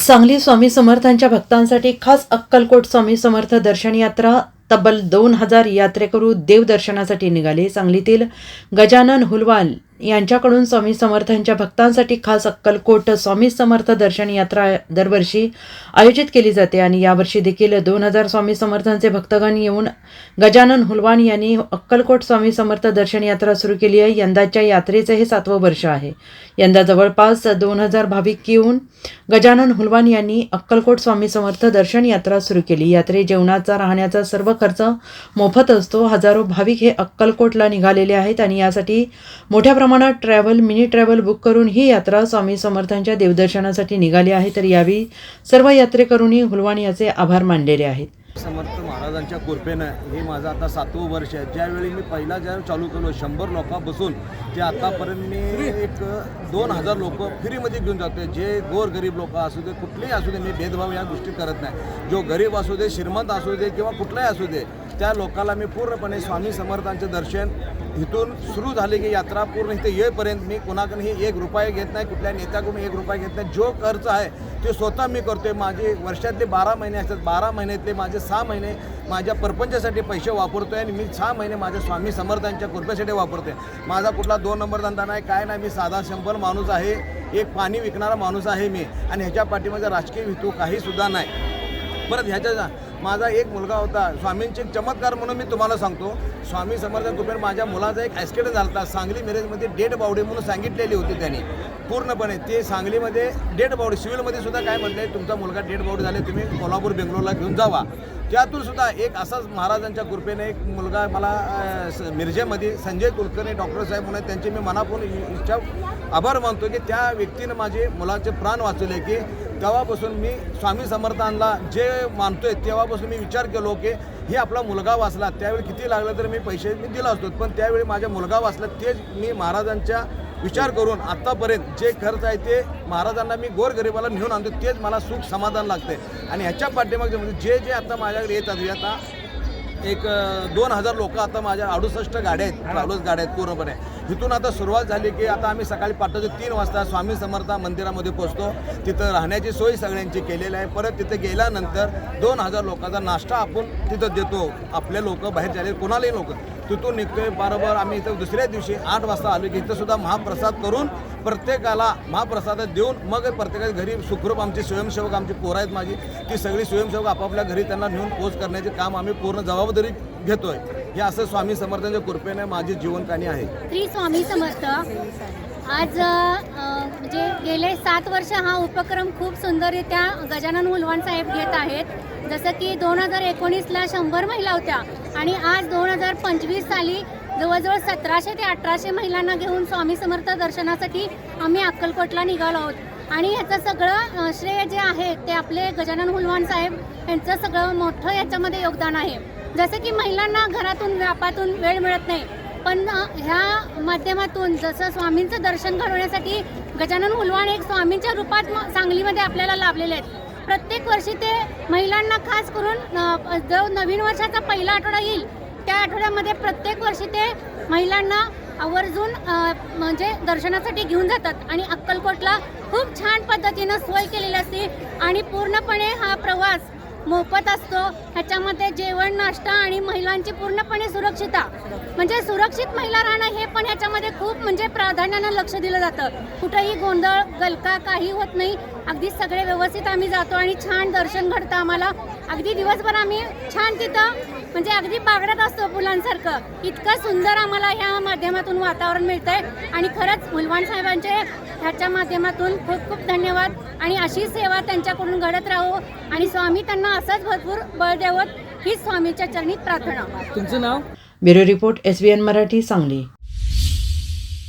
सांगली स्वामी समर्थांच्या भक्तांसाठी खास अक्कलकोट स्वामी समर्थ दर्शन यात्रा तब्बल 2000 यात्रेकरू देवदर्शनासाठी निघाले। सांगलीतील गजानन हुलवाल यांच्याकडून स्वामी समर्थांच्या भक्तांसाठी खास अक्कलकोट स्वामी समर्थ दर्शन यात्रा दरवर्षी आयोजित केली जाते आणि यावर्षी देखील 2000 स्वामी समर्थांचे भक्तगण येऊन गजानन हुलवाल यांनी अक्कलकोट स्वामी समर्थ दर्शन यात्रा सुरू केली आहे। यंदाच्या यात्रेचे हे 7वं वर्ष आहे। यंदा जवळपास 2000 भाविक येऊन गजानन हुलवाल यांनी अक्कलकोट स्वामी समर्थ दर्शन यात्रा सुरू केली। यात्रेत जेवणाचा राहण्याचा सर्व खर्च मोफत असतो। हजारो भाविक हे अक्कलकोटला निघालेले आहेत आणि यासाठी मोठ्या प्रमाणात मिनी ट्रॅव्हल बुक करून ही यात्रा स्वामी समर्थांच्या देवदर्शनासाठी निघाली आहे। तर यावेळी सर्व यात्रेकरूंनी हुलवाल याचे आभार मानलेले आहेत। समर्थ महाराजांच्या कृपेनं हे माझं आता 7वं वर्ष आहे। ज्यावेळी मी पहिला ज्यावेळी चालू केलो 100 लोक बसून ते आतापर्यंत मी एक 2000 लोक फ्रीमध्ये घेऊन जातो। जे गोरगरीब लोक असू दे, कुठलेही असू दे, मी भेदभाव या गोष्टी करत नाही। जो गरीब असू दे, श्रीमंत असू दे किंवा कुठलाही असू दे, त्या लोकांना मी पूर्णपणे स्वामी समर्थांचे दर्शन इथून सुरू झाले की यात्रा पूर्ण इथे येईपर्यंत मी कोणाकडूनही 1 रुपया घेत नाही, कुठल्या नेत्याकडून 1 रुपया घेत नाही। जो खर्च आहे ते स्वतः मी करतोय। माझे वर्षातले 12 महिने असतात, 12 महिन्यातले माझे 6 महिने माझ्या परपंचासाठी पैसे वापरतोय आणि मी 6 महिने माझ्या स्वामी समर्थांच्या कृपेसाठी वापरतोय। माझा कुठला 2 नंबर धंदा नाही, काय नाही। मी साधा सिंपल माणूस आहे, एक पाणी विकणारा माणूस आहे मी, आणि ह्याच्या पाठीमागे राजकीय हेतू काहीसुद्धा नाही। परत ह्याच्या माझा एक मुलगा होता, स्वामींचे चमत्कार म्हणून मी तुम्हाला सांगतो। स्वामी समर्थ कृपेने माझ्या मुलाचा एक ॲक्सिडेंट झाला होता। सांगली मिरजमध्ये डेड बॉडी म्हणून सांगितलेली होती त्यांनी पूर्णपणे। ते सांगलीमध्ये डेड बॉडी, सिव्हिलमध्ये सुद्धा काय म्हटले, तुमचा मुलगा डेड बॉडी झाले, तुम्ही कोल्हापूर बेंगलोरला घेऊन जावा। त्यातून सुद्धा एक असाच महाराजांच्या कृपेने एक मुलगा मला मिरजेमध्ये संजय कुलकर्णी डॉक्टर साहेब म्हणून त्यांचे मी मनापासून इच्छा आभार मानतो की त्या व्यक्तीनं माझे मुलाचे प्राण वाचवले। की तेव्हापासून मी स्वामी समर्थांना जे मानतोय तेव्हापासून मी विचार केलो की हे आपला मुलगा वाचला। त्यावेळी किती लागलं तर मी पैसे मी दिला असतो, पण त्यावेळी माझा मुलगा वाचला। तेच मी महाराजांच्या विचार करून आत्तापर्यंत जे खर्च आहे ते महाराजांना मी गोरगरिबाला नेऊन आणतो, तेच मला सुख समाधान लागते। आणि ह्याच्या पाठीमागे म्हणजे जे आता माझ्याकडे येतात, आता एक 2000 लोक आता माझ्या 68 गाड्या आहेत, ट्रॅव्हल्स गाड्या आहेत पूर्णपणे। इथून आता सुरुवात झाली की आता आम्ही सकाळी पहाटे 3 वाजता स्वामी समर्थ मंदिरामध्ये पोहोचतो। तिथं राहण्याची सोय सगळ्यांची केलेली आहे। परत तिथे गेल्यानंतर 2000 लोकांचा नाश्ता आपण तिथं देतो। आपले लोक बाहेर झाले, कोणालाही लोक तिथून निघतोय। बरोबर आम्ही इथं दुसऱ्या दिवशी 8 वाजता आलो की इथं सुद्धा महाप्रसाद करून प्रत्येकाला महाप्रसाद देऊन मग प्रत्येकाच्या घरी सुखरूप आमचे स्वयंसेवक, आमची पोरं आहेत माझी, ती सगळी स्वयंसेवक आपापल्या घरी त्यांना नेऊन पोच करण्याचे काम आम्ही पूर्ण जबाबदारी घेतोय। हे असं स्वामी समर्थांच्या कृपेने माझी जीवनकहाणी आहे। श्री स्वामी समर्थ आज म्हणजे गेले 7 वर्ष हा उपक्रम खूप सुंदररित्या गजानन हुलवाल साहेब घेत आहेत। जसं की 2019ला 100 महिला होत्या आणि आज 2025 साली जवळजवळ 1700 ते 1800 महिलांना घेऊन स्वामी समर्थ दर्शनासाठी आम्ही अक्कलकोटला निघालो आहोत। आणि ह्याचं सगळं श्रेय जे आहे ते आपले गजानन हुलवाल साहेब यांचं सगळं मोठं याच्यामध्ये योगदान आहे। जसं की महिलांना घरातून व्यापातून वेळ मिळत नाही, पण ह्या माध्यमातून जसं स्वामींचं दर्शन घडवण्यासाठी गजानन हुलवाल एक स्वामींच्या रूपात सांगलीमध्ये आपल्याला लाभलेले आहेत। प्रत्येक वर्षी ते महिलांना खास करून जो नवीन वर्षाचा पहिला आठवडा येईल त्या आठवड्यामध्ये प्रत्येक वर्षी ते महिलांना आवर्जून म्हणजे दर्शनासाठी घेऊन जातात आणि अक्कलकोटला खूप छान पद्धतीनं सोय केलेली असते आणि पूर्णपणे हा प्रवास मोफत असतो। ह्याच्यामध्ये जेवण, नाश्ता आणि महिलांची पूर्णपणे सुरक्षितता, म्हणजे सुरक्षित महिला राहणं हे पण ह्याच्यामध्ये खूप म्हणजे प्राधान्यानं लक्ष दिलं जातं। कुठेही गोंधळ गलका काही होत नाही, अगदी सगळे व्यवस्थित आम्ही जातो आणि छान दर्शन घडतं आम्हाला। अगदी दिवसभर आम्ही छान तिथं म्हणजे अगदी बागडत असतो फुलांसारखं। इतकं सुंदर आम्हाला ह्या माध्यमातून वातावरण मिळतंय आणि खरंच हुलवाल साहेबांचे ह्याच्या माध्यमातून खूप खूप धन्यवाद आणि अशी सेवा त्यांच्याकडून घडत राहो आणि स्वामी त्यांना असंच भरपूर बळ देवत ही स्वामीच्या चरणी प्रार्थना। तुमचं नाव? Bureau report SBN Marathi, Sangli.